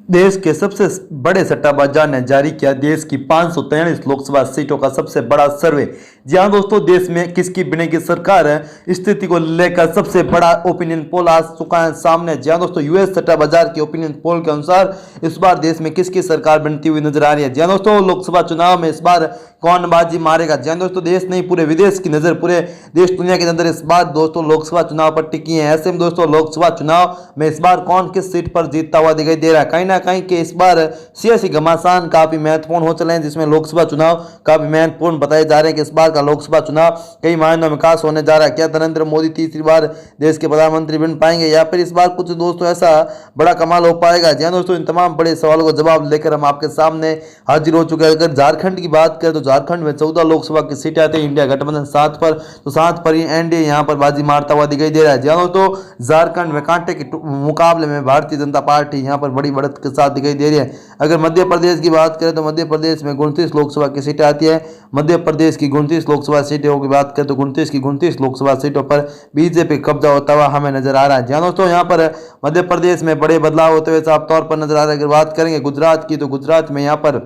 देश के सबसे बड़े सट्टाबाजार ने जारी किया देश की 543 लोकसभा सीटों का सबसे बड़ा सर्वे। जी हाँ दोस्तों, देश में किसकी बनेगी सरकार है, स्थिति को लेकर सबसे बड़ा ओपिनियन पोल आ चुका है सामने। जी हाँ दोस्तों, यूएस सट्टा बाजार के ओपिनियन पोल के अनुसार इस बार देश में किसकी सरकार बनती हुई नजर आ रही है। जी हाँ दोस्तों, लोकसभा चुनाव में इस बार कौन बाजी मारेगा। जी हाँ दोस्तों, देश नहीं पूरे विदेश की नजर, पूरे देश दुनिया की नजर इस बार दोस्तों लोकसभा चुनाव पर टिकी है। ऐसे में दोस्तों लोकसभा चुनाव में इस बार कौन किस सीट पर जीतता हुआ दिखाई दे रहा है। कहीं ना कहीं के इस बार सियासी घमासान काफी महत्वपूर्ण हो चले हैं, जिसमें लोकसभा चुनाव काफी महत्वपूर्ण बताए जा रहे हैं कि इस बार का लोकसभा चुनाव कई मायनों में खास होने जा रहा है। क्या नरेंद्र मोदी तीसरी बार देश के प्रधानमंत्री बन पाएंगे या फिर इस बार कुछ दोस्तों ऐसा बड़ा कमाल हो पाएगा। जी हाँ दोस्तों, इन तमाम बड़े सवालों का जवाब लेकर हम आपके सामने हाजिर हो चुके हैं। अगर झारखंड की बात करें तो झारखंड में 14 लोकसभा की सीटें आती है, इंडिया गठबंधन 7 पर, तो 7 पर ही एनडीए यहाँ पर बाजी मारता हुआ दिखाई दे रहा है। जी हाँ दोस्तों, झारखंड में कांटे के मुकाबले में भारतीय जनता पार्टी यहाँ पर बड़ी बढ़त के साथ दिखाई दे रही है। अगर मध्य प्रदेश की बात करें तो मध्य प्रदेश में 29 लोकसभा की सीटें आती है। मध्य प्रदेश की 29 लोकसभा सीटों की बात करें तो 29 की 29 लोकसभा सीटों पर बीजेपी कब्जा होता हुआ हमें नजर आ रहा है। जी हाँ दोस्तों, यहाँ पर मध्य प्रदेश में बड़े बदलाव होते हुए साफ तौर पर नजर आ रहा है। अगर बात करेंगे गुजरात की तो गुजरात में यहाँ पर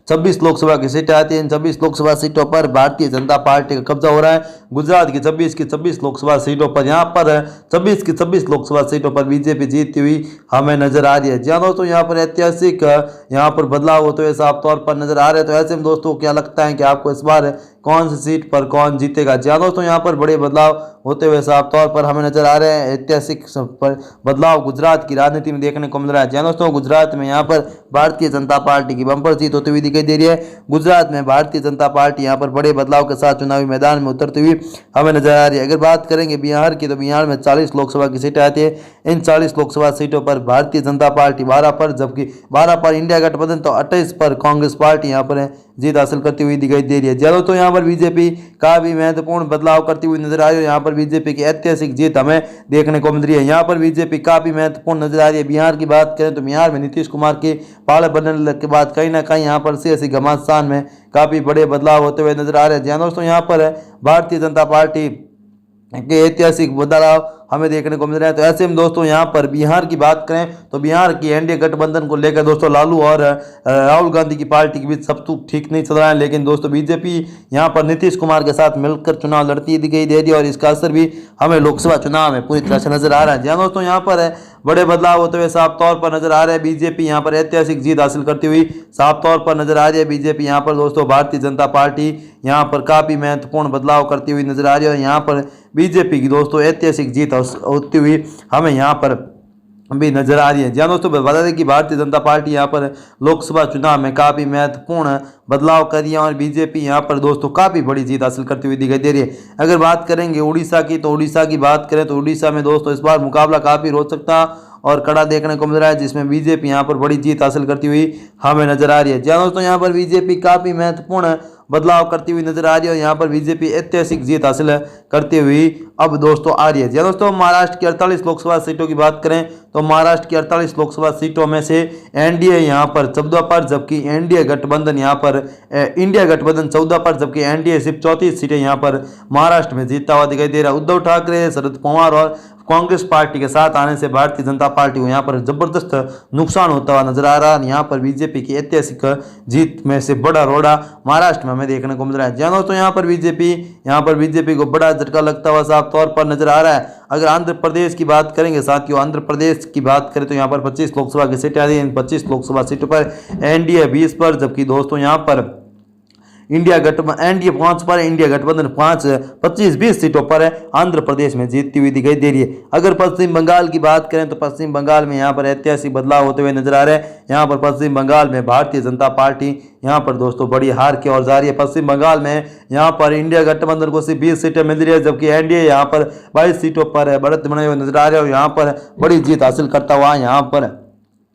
26 लोकसभा की सीटें आती हैं। इन 26 लोकसभा सीटों पर भारतीय जनता पार्टी का कब्जा हो रहा है। गुजरात की 26 लोकसभा सीटों पर यहाँ पर 26 लोकसभा सीटों पर बीजेपी जीतती हुई हमें नजर आ रही है। जी हाँ दोस्तों, यहाँ पर ऐतिहासिक यहाँ पर बदलाव होते हुए साफ तौर पर नजर आ रहे हैं। तो ऐसे में दोस्तों क्या लगता है कि आपको इस बार कौन सी सीट पर कौन जीतेगा। जी हाँ दोस्तों, यहाँ पर बड़े बदलाव होते हुए साफ तौर पर हमें नजर आ रहे हैं। ऐतिहासिक बदलाव गुजरात की राजनीति में देखने को मिल रहा है। जी हाँ दोस्तों, गुजरात में यहाँ पर भारतीय जनता पार्टी की बंपर जीत होती हुई दिखाई दे रही है। गुजरात में भारतीय जनता पार्टी यहाँ पर बड़े बदलाव के साथ चुनावी मैदान में उतरती हुई हमें नजर आ रही है। अगर बात करेंगे बिहार की तो बिहार में 40 लोकसभा की सीटें आती है। इन 40 लोकसभा सीटों पर भारतीय जनता पार्टी 12 पर, जबकि 12 पर इंडिया गठबंधन तो 28 पर कांग्रेस पार्टी यहाँ पर जीत हासिल करती हुई दिखाई दे रही है। ज्यादा तो यहाँ पर बीजेपी का भी महत्वपूर्ण बदलाव करती हुई नजर आ रही है। यहाँ पर बीजेपी की ऐतिहासिक जीत हमें देखने को मिल रही है। यहाँ पर बीजेपी काफी महत्वपूर्ण नजर आ रही है। बिहार की बात करें तो बिहार में नीतीश कुमार के पाले बनने के बाद कहीं ना कहीं यहाँ पर सियासी घमासान में काफी बड़े बदलाव होते हुए नजर आ रहे हैं। दोस्तों, यहाँ पर भारतीय जनता पार्टी के ऐतिहासिक बदलाव हमें देखने को मिल रहा है। तो ऐसे में दोस्तों यहाँ पर बिहार की बात करें तो बिहार की एनडीए गठबंधन को लेकर दोस्तों लालू और राहुल गांधी की पार्टी के बीच सब कुछ ठीक नहीं चल रहा है। लेकिन दोस्तों बीजेपी यहाँ पर नीतीश कुमार के साथ मिलकर चुनाव लड़ती दिखाई दे रही है और इसका असर भी हमें लोकसभा चुनाव में पूरी तरह से नजर आ रहा है। दोस्तों, यहाँ पर बड़े बदलाव होते हुए साफ तौर पर नजर आ रहे हैं। बीजेपी यहाँ पर ऐतिहासिक जीत हासिल करती हुई साफ तौर पर नजर आ रही है। बीजेपी यहाँ पर दोस्तों भारतीय जनता पार्टी यहाँ पर काफी महत्वपूर्ण बदलाव करती हुई नजर आ रही है और यहाँ पर बीजेपी की दोस्तों ऐतिहासिक जीत होती हुई हमें यहाँ पर भी नजर आ रही है। जी दोस्तों, बता दें कि भारतीय जनता पार्टी यहाँ पर लोकसभा चुनाव में काफी महत्वपूर्ण बदलाव कर रही है और बीजेपी यहाँ पर दोस्तों काफी बड़ी जीत हासिल करती हुई दिखाई दे रही है। अगर बात करेंगे उड़ीसा की तो उड़ीसा की बात करें तो उड़ीसा में दोस्तों इस बार मुकाबला काफी रोचक था और कड़ा देखने को मिल रहा है, जिसमें बीजेपी यहाँ पर बड़ी जीत हासिल करती हुई हमें नजर आ रही है। जी दोस्तों, यहाँ पर बीजेपी काफी महत्वपूर्ण बदलाव करती हुई नजर आ रही है और यहाँ पर बीजेपी ऐतिहासिक जीत हासिल करती हुई अब दोस्तों आ रही है। जी दोस्तों, महाराष्ट्र की 48 लोकसभा सीटों की बात करें तो महाराष्ट्र की 48 लोकसभा सीटों में से एनडीए यहाँ पर 14 पर, जबकि एनडीए गठबंधन यहाँ पर इंडिया गठबंधन 14 पर, जबकि एनडीए सिर्फ 34 सीटें यहाँ पर महाराष्ट्र में जीतता हुआ दिखाई दे रहा है। उद्धव ठाकरे, शरद पवार और कांग्रेस पार्टी के साथ आने से भारतीय जनता पार्टी को यहाँ पर जबरदस्त नुकसान होता हुआ नजर आ रहा है। यहाँ पर बीजेपी की ऐतिहासिक जीत में से बड़ा रोड़ा महाराष्ट्र में हमें देखने को मिल रहा है। दोस्तों, यहाँ पर बीजेपी को बड़ा झटका लगता हुआ साफ तौर पर नजर आ रहा है। अगर आंध्र प्रदेश की बात करेंगे साथियों, आंध्र प्रदेश की बात करें तो यहाँ पर 25 लोकसभा की सीटें आ रही हैं। 25 लोकसभा सीटों पर एनडीए 20 पर, जबकि दोस्तों यहाँ पर एनडीए 5 पर, इंडिया गठबंधन 25-20 सीटों पर आंध्र प्रदेश में जीतती हुई दिखाई दे रही है। अगर पश्चिम बंगाल की बात करें तो पश्चिम बंगाल में यहाँ पर ऐतिहासिक बदलाव होते हुए नजर आ रहे हैं। यहाँ पर पश्चिम बंगाल में भारतीय जनता पार्टी यहाँ पर दोस्तों बड़ी हार की ओर जा रही है। पश्चिम बंगाल में यहाँ पर इंडिया गठबंधन को सिर्फ 20 सीटें मिल रही है, जबकि एनडीए यहाँ पर 22 सीटों पर बढ़त बने हुए नजर आ रहे हैं और यहाँ पर बड़ी जीत हासिल करता हुआ यहाँ पर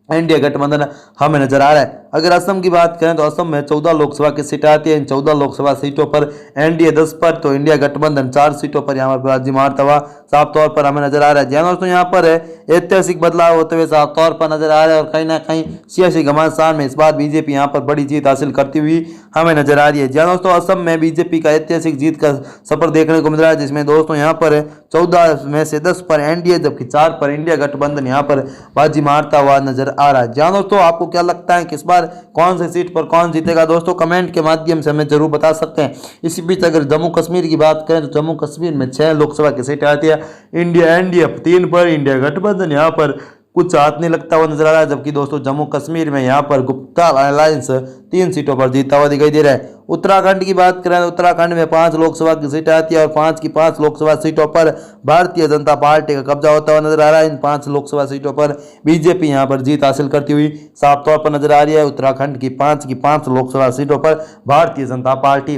एनडीए गठबंधन हमें नजर आ रहा है। अगर असम की बात करें तो असम में 14 लोकसभा की सीटें आती है। इन 14 लोकसभा सीटों पर एनडीए 10 पर तो इंडिया गठबंधन 4 सीटों पर यहाँ पर बाजी मारता हुआ साफ तौर पर हमें नजर आ रहा है। जी दोस्तों, यहाँ पर ऐतिहासिक बदलाव होते हुए साफ तौर पर नजर आ रहा है और कहीं ना कहीं सियासी घमासान में इस बार बीजेपी यहाँ पर बड़ी जीत हासिल करती हुई हमें नजर आ रही है। जी दोस्तों, असम में बीजेपी का ऐतिहासिक जीत का सफर देखने को मिल रहा है, जिसमें दोस्तों यहाँ पर 14 में से 10 पर एनडीए जबकि 4 पर इंडिया गठबंधन यहाँ पर बाजी मारता हुआ नजर आ रहा है। जी दोस्तों, आपको क्या लगता है कि इस बार कौन सी सीट पर कौन जीतेगा? दोस्तों कमेंट के माध्यम से हमें जरूर बता सकते हैं। इसी बीच अगर जम्मू कश्मीर की बात करें तो जम्मू कश्मीर में 6 लोकसभा की सीटें आती है। इंडिया एनडीए 3 पर, इंडिया गठबंधन यहाँ पर कुछ हाथ नहीं लगता हुआ नजर आ रहा है, जबकि दोस्तों जम्मू कश्मीर में यहाँ पर गुप्ता अलायंस 3 सीटों पर जीता हुआ दिखाई दे रहा है। उत्तराखंड की बात करें तो उत्तराखंड में 5 लोकसभा की सीटें आती है और 5 की 5 लोकसभा सीटों पर भारतीय जनता पार्टी का कब्जा होता हुआ नजर आ रहा है। इन 5 लोकसभा सीटों पर बीजेपी यहाँ पर जीत हासिल करती हुई साफ तौर पर नजर आ रही है। उत्तराखंड की 5 लोकसभा सीटों पर भारतीय जनता पार्टी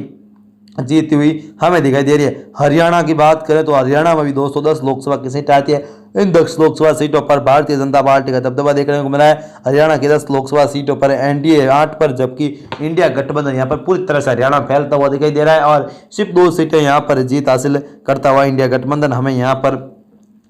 जीती हुई हमें दिखाई दे रही है। हरियाणा की बात करें तो हरियाणा में भी 210 लोकसभा की सीटें आती है। इन 10 लोकसभा सीटों पर भारतीय जनता पार्टी का दबदबा देखने को मिला है। हरियाणा की 10 लोकसभा सीटों पर एनडीए 8 पर, जबकि इंडिया गठबंधन यहाँ पर पूरी तरह से हरियाणा फैलता हुआ दिखाई दे रहा है और सिर्फ 2 सीटें यहाँ पर जीत हासिल करता हुआ इंडिया गठबंधन हमें यहाँ पर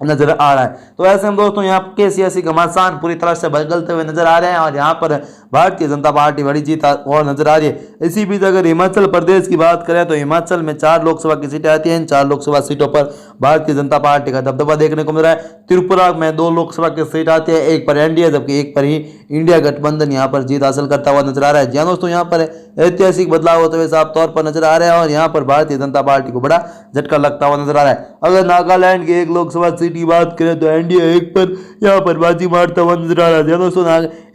नजर आ रहा है। तो ऐसे हम दोस्तों यहाँ के सियासी घमासान पूरी तरह से बदलते हुए नजर आ रहे हैं और यहाँ पर भारतीय जनता पार्टी बड़ी जीत और नजर आ रही है। इसी बीच अगर हिमाचल प्रदेश की बात करें तो हिमाचल में 4 लोकसभा की सीटें आती हैं। इन 4 लोकसभा सीटों पर भारतीय जनता पार्टी का दबदबा देखने को मिल रहा है। त्रिपुरा में 2 लोकसभा की सीट आती है, 1 पर एनडीए जबकि 1 पर ही इंडिया गठबंधन यहाँ पर जीत हासिल करता हुआ नजर आ रहा है। जी दोस्तों, यहाँ पर ऐतिहासिक बदलाव होते हुए साफ तौर पर नजर आ रहे हैं और यहाँ पर भारतीय जनता पार्टी को बड़ा झटका लगता हुआ नजर आ रहा है। अगर नागालैंड की 1 लोकसभा सीट की बात करें तो एनडीए 1 पर यहाँ पर बाजी मारता हुआ नजर आ रहा है। दोस्तों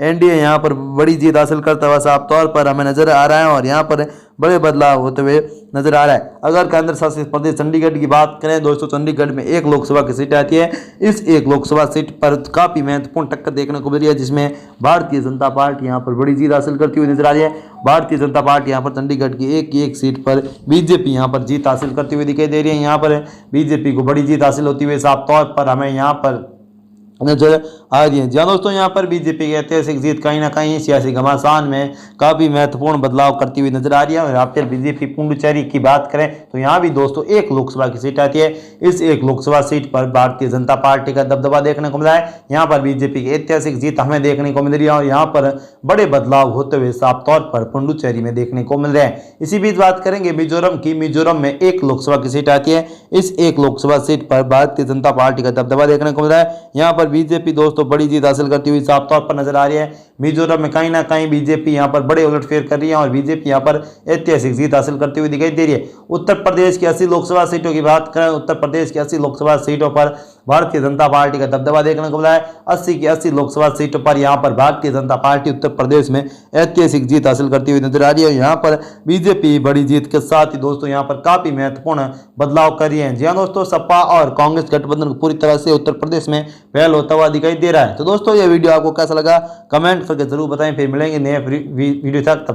एनडीए यहाँ पर बड़ी जीत हासिल करता हुआ साफ तौर पर हमें नजर आ रहा है और यहाँ पर बड़े बदलाव होते हुए नजर आ रहा है। अगर केंद्र शासित प्रदेश चंडीगढ़ की बात करें दोस्तों, चंडीगढ़ में 1 लोकसभा की सीट आती है। इस 1 लोकसभा सीट पर काफी महत्वपूर्ण टक्कर देखने को मिल रही है, जिसमें भारतीय जनता पार्टी यहाँ पर बड़ी जीत हासिल करती हुई नजर आ रही है। भारतीय जनता पार्टी यहाँ पर चंडीगढ़ की एक सीट पर बीजेपी यहाँ पर जीत हासिल करती हुई दिखाई दे रही है। यहाँ पर बीजेपी को बड़ी जीत हासिल होती हुई साफ तौर पर हमें यहाँ पर नजर आ रही है। जहाँ दोस्तों यहाँ पर बीजेपी की ऐतिहासिक जीत कहीं ना कहीं सियासी घमासान में काफी महत्वपूर्ण बदलाव करती हुई नजर आ रही है। और यहाँ पर बीजेपी पुडुचेरी की बात करें तो यहाँ भी दोस्तों 1 लोकसभा की सीट आती है। इस 1 लोकसभा सीट पर भारतीय जनता पार्टी का दबदबा देखने को मिला है। यहाँ पर बीजेपी की ऐतिहासिक जीत हमें देखने को मिल रही है और यहाँ पर बड़े बदलाव होते हुए साफ तौर पर पुडुचेरी में देखने को मिल रहे हैं। इसी बीच बात करेंगे मिजोरम की। मिजोरम में 1 लोकसभा की सीट आती है। इस 1 लोकसभा सीट पर भारतीय जनता पार्टी का दबदबा देखने को मिल रहा है। यहाँ पर बीजेपी दोस्तों बड़ी जीत हासिल करती हुई साफ तौर पर नजर आ रही है। मिजोरम में कहीं ना कहीं बीजेपी यहाँ पर बड़े उलटफेर कर रही है और बीजेपी यहाँ पर ऐतिहासिक जीत हासिल करती हुई दिखाई दे रही है। उत्तर प्रदेश की 80 लोकसभा सीटों की बात करें, उत्तर प्रदेश की 80 लोकसभा सीटों पर भारतीय जनता पार्टी का दबदबा देखने को मिला है। 80 की 80 लोकसभा सीटों पर यहाँ पर भारतीय जनता पार्टी उत्तर प्रदेश में ऐतिहासिक जीत हासिल करती हुई नजर आ रही है। यहाँ पर बीजेपी बड़ी जीत के साथ ही दोस्तों यहाँ पर काफी महत्वपूर्ण बदलाव कर रही है। जी हाँ दोस्तों, सपा और कांग्रेस गठबंधन पूरी तरह से उत्तर प्रदेश में फैल होता हुआ दिखाई दे रहा है। तो दोस्तों ये वीडियो आपको कैसा लगा कमेंट करके जरूर बताएं। फिर मिलेंगे नए वीडियो तक, तब तक